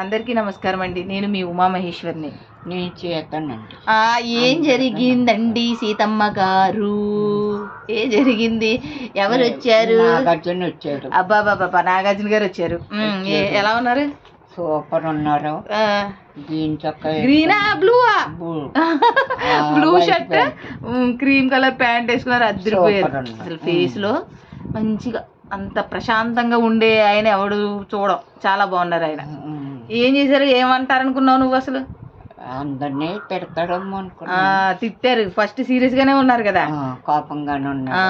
అందరికీ నమస్కారం అండి. నేను మీ ఉమామహేశ్వరిని. నేను చేస్తానండి. ఏం జరిగిందండి సీతమ్మ గారు? ఏం జరిగింది? ఎవరు వచ్చారు? నాగార్జున వచ్చారు. అబ్బాబాబా, నాగార్జున గారు వచ్చారు. ఎలా ఉన్నారు? సూపర్ ఉన్నారు. గ్రీనా బ్లూవా? Blue shirt, cream colour pant వేసుకున్నారు. అద్దరిపోయారు అసలు. ఫేస్ లో మంచిగా అంత ప్రశాంతంగా ఉండే ఆయన ఎవడు చూడం. చాలా బాగున్నారు ఆయన. ఏం చేశారు? ఏమంటారు అనుకున్నావు నువ్వు? అసలు అందరినీ తిడతాడేమో అనుకున్నా. తిట్టారు. ఫస్ట్ సీరియస్ గానే ఉన్నారు కదా, కోపంగానే ఉన్నారు.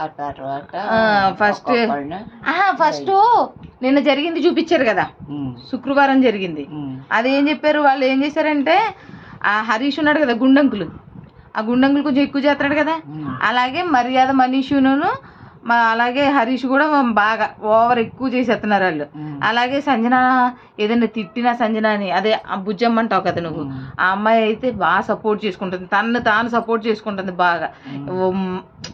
ఆ తర్వాత ఫస్ట్ నిన్న జరిగింది చూపించారు కదా, శుక్రవారం జరిగింది. అదేం చెప్పారు వాళ్ళు? ఏం చేశారంటే, ఆ హరీష్ ఉన్నాడు కదా గుండంకులు, ఆ గుండంకులు కొంచెం ఎక్కువ చేస్తాడు కదా, అలాగే మర్యాద మనీషును అలాగే హరీష్ కూడా బాగా ఓవర్ ఎక్కువ చేసేస్తున్నారు వాళ్ళు. అలాగే సంజన ఏదైనా తిట్టినా సంజనాని, అదే బుజ్జమ్మ అంటావు కదా నువ్వు, ఆ అమ్మాయి అయితే బాగా సపోర్ట్ చేసుకుంటుంది, తను తాను సపోర్ట్ చేసుకుంటుంది బాగా.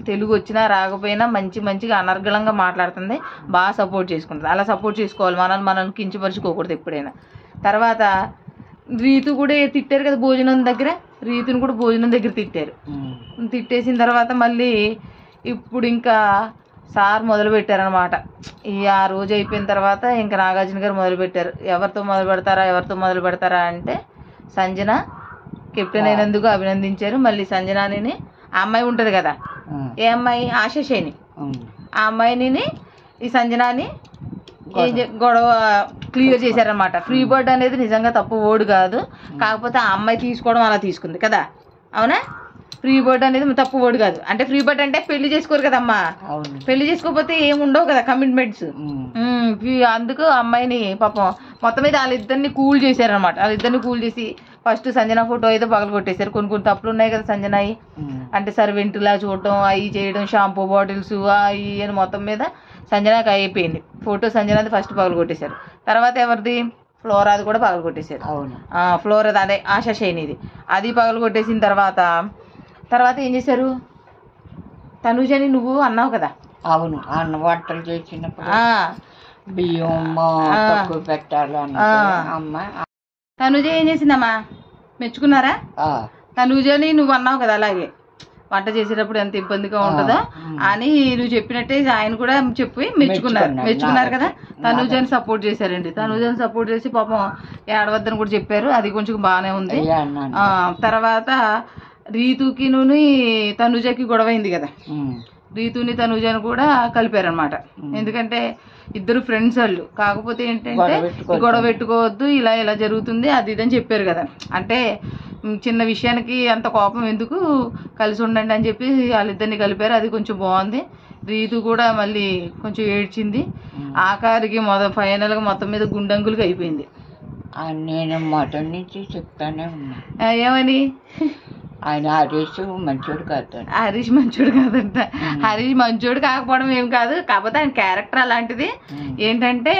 తెలుగు వచ్చినా రాకపోయినా మంచిగా అనర్గళంగా మాట్లాడుతుంది, బాగా సపోర్ట్ చేసుకుంటుంది. అలా సపోర్ట్ చేసుకోవాలి, మనల్ని కించపరుచుకోకూడదు ఎప్పుడైనా. తర్వాత రీతు కూడా తిట్టారు కదా భోజనం దగ్గర, రీతుని కూడా భోజనం దగ్గర తిట్టారు. తిట్టేసిన తర్వాత మళ్ళీ ఇప్పుడు ఇంకా సార్ మొదలు పెట్టారనమాట. ఆ రోజు అయిపోయిన తర్వాత ఇంకా నాగార్జున గారు మొదలు పెట్టారు. ఎవరితో మొదలు పెడతారా అంటే సంజన కెప్టెన్ అయినందుకు అభినందించారు. మళ్ళీ సంజనాని, ఆ అమ్మాయి ఉంటుంది కదా, ఏ అమ్మాయి, ఆశశేని, ఆ అమ్మాయిని ఈ సంజనాని గొడవ క్లియర్ చేశారనమాట. ఫ్రీ బర్డ్ అనేది నిజంగా తప్పు ఓడు కాదు, కాకపోతే ఆ అమ్మాయి తీసుకోవడం అలా తీసుకుంది కదా. అవునా? ఫ్రీ బర్డ్ అనేది తప్పు ఓడి కాదు. అంటే ఫ్రీ బర్డ్ అంటే పెళ్లి చేసుకోరు కదమ్మా, పెళ్లి చేసుకోకపోతే ఏముండవు కదా కమిట్మెంట్స్. అందుకు అమ్మాయిని పాపం మొత్తం మీద వాళ్ళిద్దరిని కూల్ చేశారనమాట. వాళ్ళిద్దరిని కూల్ చేసి ఫస్ట్ సంజన ఫోటో అయితే పగలు కొట్టేశారు. కొన్ని తప్పులు ఉన్నాయి కదా సంజనాయి, అంటే సర్వెంట్లా చూడటం, అవి చేయడం, షాంపూ బాటిల్స్ అవి అని మొత్తం మీద సంజనాకి అయిపోయింది. ఫోటో సంజనాది ఫస్ట్ పగలు కొట్టేశారు. తర్వాత ఎవరిది? ఫ్లోరాది కూడా పగలు కొట్టేశారు. ఫ్లోరాది అదే ఆశాశైనిది, అది పగలు కొట్టేసిన తర్వాత ఏం చేశారు? తనుజని నువ్వు అన్నావు కదా. అవును, అన్న వంటలు చేసినప్పుడు బియ్యం తక్కువ పెట్టాలని అమ్మ. తనుజ ఏం చేసిందమ్మా? మెచ్చుకున్నారా? తనుజని నువ్వు అన్నావు కదా, అలాగే వంట చేసేటప్పుడు ఎంత ఇబ్బందిగా ఉంటుందో అని నువ్వు చెప్పినట్టే ఆయన కూడా చెప్పి మెచ్చుకున్నారు కదా. తనుజని సపోర్ట్ చేశారండి. తనుజని సపోర్ట్ చేసి పాపం ఏడవద్దని కూడా చెప్పారు. అది కొంచెం బాగానే ఉంది. తర్వాత రీతుకి తనుజకి గొడవైంది కదా, రీతుని తనుజని కూడా కలిపారనమాట. ఎందుకంటే ఇద్దరు ఫ్రెండ్స్ వాళ్ళు, కాకపోతే ఏంటంటే గొడవ పెట్టుకోవద్దు, ఇలా జరుగుతుంది అది ఇదని చెప్పారు కదా. అంటే చిన్న విషయానికి అంత కోపం ఎందుకు, కలిసి ఉండండి అని చెప్పి వాళ్ళిద్దరిని కలిపారు. అది కొంచెం బాగుంది. రీతు కూడా మళ్ళీ కొంచెం ఏడ్చింది. ఆఖరికి ఫైనల్గా మొత్తం మీద గుండంగులుగా అయిపోయింది. నేను మొదటి నుంచి చెప్తానే ఉన్నా. ఏమని? ఆయన హరీష్ మంచోడు కాదు. హరీష్ మంచోడు కాదంట. హరీష్ మంచోడు కాకపోవడం ఏం కాదు, కాకపోతే ఆయన క్యారెక్టర్ అలాంటిది. ఏంటంటే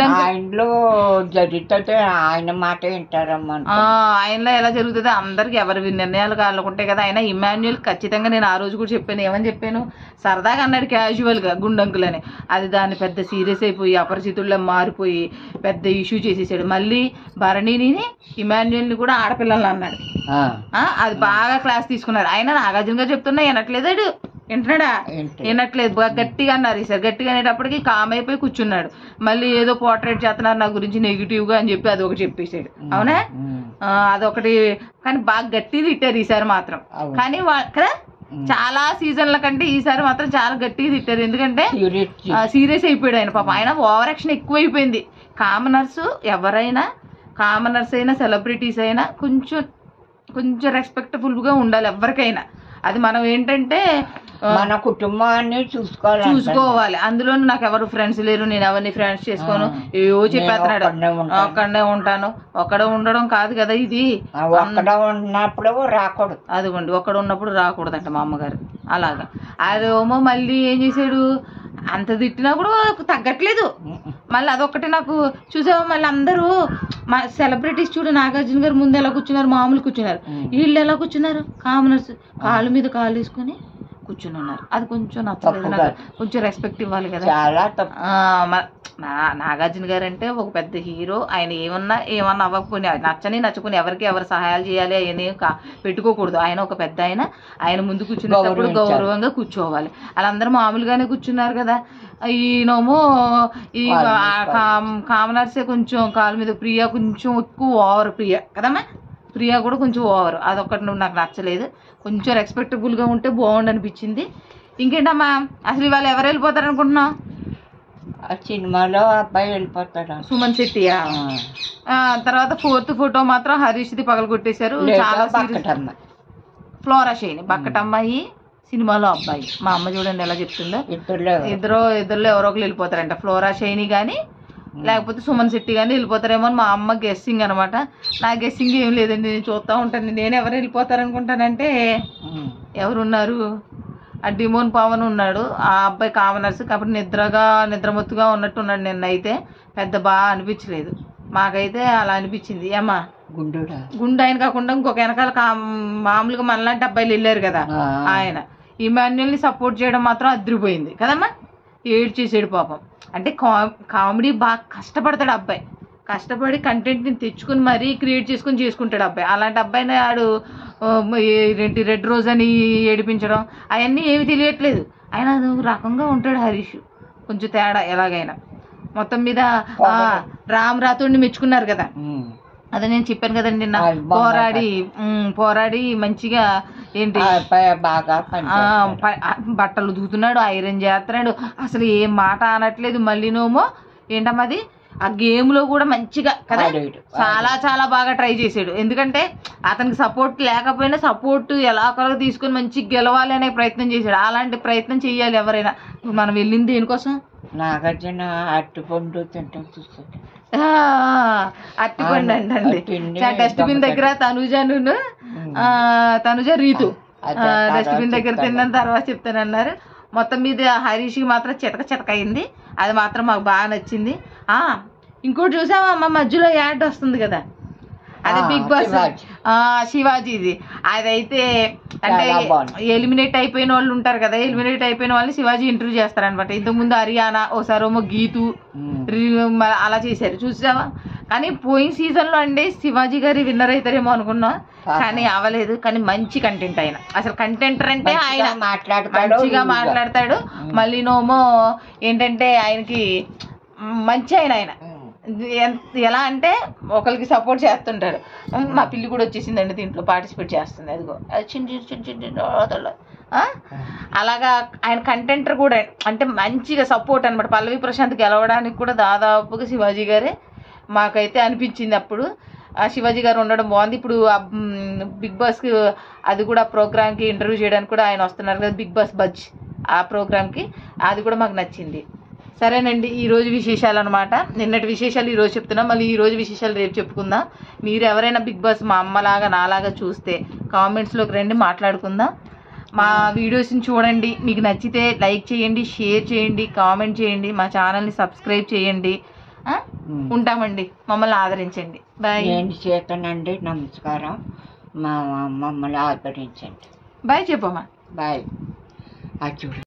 ఆయనలో జరుగుతుంది, ఆయన మాట వింటారమ్మా. ఆయనలో ఎలా జరుగుతుంది, అందరికి ఎవరి నిర్ణయాలు కాళ్ళకుంటాయి కదా. ఆయన ఇమాన్యుయల్ ఖచ్చితంగా, నేను ఆ రోజు కూడా చెప్పాను. ఏమని చెప్పాను? సరదాగా అన్నాడు క్యాజువల్గా గుండంకులని, అది దాన్ని పెద్ద సీరియస్ అయిపోయి అపరిచితుల్లో మారిపోయి పెద్ద ఇష్యూ చేసేసాడు. మళ్ళీ భరణిని ఇమాన్యుయల్ని కూడా ఆడపిల్లలు అన్నాడు. అది బాగా క్లాస్ తీసుకున్నాడు. ఆయన నాగార్జున గారు చెప్తున్నా వినట్లేదాడు. వింటున్నాడా? వినట్లేదు. గట్టిగా అన్నారు. ఈసారి గట్టిగా అనేటప్పటికి కామ్ అయిపోయి కూర్చున్నాడు. మళ్ళీ ఏదో పోర్ట్రేట్ చేస్తున్నారు నా గురించి నెగిటివ్ గా అని చెప్పి అది ఒకటి చెప్పేసాడు. అవునా? అదొకటి. కానీ బాగా గట్టిగా తిట్టారు ఈసారి మాత్రం. కానీ కదా చాలా సీజన్ల కంటే ఈసారి మాత్రం చాలా గట్టిగా తిట్టారు. ఎందుకంటే సీరియస్ అయిపోయాడు ఆయన. పాపం ఆయన ఓవర్ యాక్షన్ ఎక్కువైపోయింది. కామనర్స్ ఎవరైనా, కామనర్స్ అయినా సెలబ్రిటీస్ అయినా కొంచెం రెస్పెక్టబుల్గా ఉండాలి ఎవరికైనా. అది మనం ఏంటంటే మన కుటుంబాన్ని చూసుకోవాలి. అందులో నాకు ఎవరు ఫ్రెండ్స్ లేరు, నేను ఎవరిని ఫ్రెండ్స్ చేసుకోను, ఏవో చెప్పేస్తున్నాడు. ఒక్కడే ఉంటాను. ఒక్కడే ఉండడం కాదు కదా ఇది, ఉన్నప్పుడు రాకూడదు. అదిగోండి, ఒక్కడ ఉన్నప్పుడు రాకూడదంట మా అమ్మగారు. అలాగా అదేమో మళ్ళీ ఏం చేశాడు, అంత తిట్టినా కూడా తగ్గట్లేదు. మళ్ళీ అదొక్కటి నాకు చూసావా, మళ్ళీ అందరూ మా సెలబ్రిటీస్ చూడు, నాగార్జున గారు ముందు ఎలా కూర్చున్నారు, మామూలు కూర్చున్నారు. వీళ్ళు ఎలా కూర్చున్నారు, కామనర్స్ కాళ్ళ మీద కాళ్ళు వేసుకొని కూర్చుని ఉన్నారు. అది కొంచెం నచ్చలేదు నాకు. కొంచెం రెస్పెక్ట్ ఇవ్వాలి కదా. చాలా తప్పు. నాగార్జున గారు అంటే ఒక పెద్ద హీరో. ఆయన ఏమన్నా అవ్వకపోయి నచ్చని ఎవరికి ఎవరు సహాయాలు చేయాలి అవన్నీ పెట్టుకోకూడదు. ఆయన ఒక పెద్ద ఆయన ముందు కూర్చునేటప్పుడు గౌరవంగా కూర్చోవాలి. వాళ్ళందరూ మామూలుగానే కూర్చున్నారు కదా. ఈయనేమో ఈ కామనర్సే కొంచెం కాలు మీద, ప్రియా కొంచెం ఎక్కువ ఓవర్. ప్రియా కూడా కొంచెం ఓవర్. అదొకటి నాకు నచ్చలేదు. కొంచెం రెస్పెక్టబుల్గా ఉంటే బాగుండు అనిపించింది. ఇంకేంటమ్మా అసలు ఇవాళ ఎవరు వెళ్ళిపోతారు అనుకుంటున్నావు? ఆ సినిమాలో అబ్బాయి వెళ్ళిపోతాడు, సుమన్ శెట్టియా. తర్వాత 4th ఫోటో మాత్రం హరీష్ది పగలగొట్టేశారు. చాలా ఫ్లోరా షైని బక్కటమ్మాయి సినిమాలో అబ్బాయి. మా అమ్మ చూడండి ఎలా చెప్తుందో. ఇద్దరు ఎవరో ఒకరు వెళ్ళిపోతారంట. ఫ్లోరా షైని కానీ లేకపోతే సుమన్ శెట్టి కానీ వెళ్ళిపోతారేమో అని మా అమ్మ గెస్సింగ్ అనమాట. నా గెస్సింగ్ ఏం లేదండి, నేను చూస్తూ ఉంటాను. నేను ఎవరు వెళ్ళిపోతారనుకుంటానంటే ఎవరున్నారు, ఆ డిమోన్ పవన్ ఉన్నాడు. ఆ అబ్బాయి కామనర్స్ కాబట్టి నిద్రమత్తుగా ఉన్నట్టున్నాడు. నిన్నైతే పెద్ద బాగా అనిపించలేదు. మాకైతే అలా అనిపించింది. ఏమ్మా గుండు ఆయన కాకుండా ఇంకొక వెనకాల మామూలుగా మనలాంటి అబ్బాయిలు వెళ్ళారు కదా, ఆయన ఇమాన్యుల్ని సపోర్ట్ చేయడం మాత్రం అదిరిపోయింది కదమ్మా. ఏడ్చేసాడు పాపం. అంటే కామెడీ బాగా కష్టపడతాడు అబ్బాయి. కష్టపడి కంటెంట్ని తెచ్చుకుని మరీ క్రియేట్ చేసుకుంటాడు అబ్బాయి. అలాంటి అబ్బాయిని ఆడు రెడ్ రోజ్ అని ఏడిపించడం అవన్నీ ఏమి తెలియట్లేదు. ఆయన అది రకంగా ఉంటాడు హరీష్, కొంచెం తేడా ఎలాగైనా. మొత్తం మీద రామ్ రాథోడ్ని మెచ్చుకున్నారు కదా. అదే నేను చెప్పాను కదండి నిన్న, పోరాడి మంచిగా ఏంటి బాగా బట్టలు ఉతుకుతున్నాడు, ఐరన్ చేస్తున్నాడు, అసలు ఏం మాట అనట్లేదు. మళ్ళీనేమో ఏంటమ్మది ఆ గేమ్ లో కూడా మంచిగా కదా చాలా బాగా ట్రై చేసాడు. ఎందుకంటే అతనికి సపోర్ట్ లేకపోయినా సపోర్ట్ ఎలా ఒకరికి తీసుకొని మంచిగా గెలవాలి అనే ప్రయత్నం చేశాడు. అలాంటి ప్రయత్నం చేయాలి ఎవరైనా. మనం వెళ్ళింది దేనికోసం? నాగార్జున అరటిపండు తింటాం చూస్తాడు. అరటిపండు అంటండి. డస్ట్బిన్ దగ్గర తనుజ రీతు డస్ట్బిన్ దగ్గర తిన్న తర్వాత చెప్తానన్నారు. మొత్తం మీద హరీష్కి మాత్రం చితక అయింది. అది మాత్రం మాకు బాగా నచ్చింది. ఇంకోటి చూసామా, మధ్యలో యాడ్ వస్తుంది కదా, అదే బిగ్ బాస్ శివాజీది. అదైతే అంటే ఎలిమినేట్ అయిపోయిన వాళ్ళు ఉంటారు కదా, ఎలిమినేట్ అయిపోయిన వాళ్ళని శివాజీ ఇంటర్వ్యూ చేస్తారనమాట. ఇంతకుముందు హరియానా, ఓసారేమో గీతు అలా చేశారు చూసావా. కానీ పోయిన సీజన్లో అండి శివాజీ గారి విన్నర్ అవుతారేమో అనుకున్నాం, కానీ అవ్వలేదు. కానీ మంచి కంటెంట్ ఆయన, అసలు కంటెంటర్ అంటే ఆయన మంచిగా మాట్లాడతాడు. మళ్ళీనోమో ఏంటంటే ఆయనకి మంచి ఆయన ఎలా అంటే ఒకరికి సపోర్ట్ చేస్తుంటాడు. మా పిల్లి కూడా వచ్చేసిందండి దీంట్లో, పార్టిసిపేట్ చేస్తుంది. అదిగో అది చిన్న అలాగా ఆయన కంటెంటర్ కూడా అంటే మంచిగా సపోర్ట్ అనమాట. పల్లవి ప్రశాంత్ గెలవడానికి కూడా దాదాపుగా శివాజీ గారే మాకైతే అనిపించింది. అప్పుడు ఆ శివాజీ గారు ఉండడం బాగుంది. ఇప్పుడు బిగ్ బాస్కి అది కూడా ప్రోగ్రామ్కి ఇంటర్వ్యూ చేయడానికి కూడా ఆయన వస్తున్నారు కదా, బిగ్ బాస్ బజ్ ఆ ప్రోగ్రామ్కి, అది కూడా మాకు నచ్చింది. సరేనండి, ఈరోజు విశేషాలు అనమాట. నిన్నటి విశేషాలు ఈరోజు చెప్తున్నాం, మళ్ళీ ఈరోజు విశేషాలు రేపు చెప్పుకుందాం. మీరు ఎవరైనా బిగ్ బాస్ మా అమ్మలాగా నాలాగా చూస్తే కామెంట్స్లోకి రండి, మాట్లాడుకుందాం. మా వీడియోస్ని చూడండి, మీకు నచ్చితే లైక్ చేయండి, షేర్ చేయండి, కామెంట్ చేయండి, మా ఛానల్ని సబ్స్క్రైబ్ చేయండి. ఉంటామండి, మమ్మల్ని ఆదరించండి. బాయ్. నేను చేతనండి, నమస్కారం. మమ్మల్ని ఆదరించండి. బాయ్ చెప్పమ్మా. బాయ్. అది చూడండి.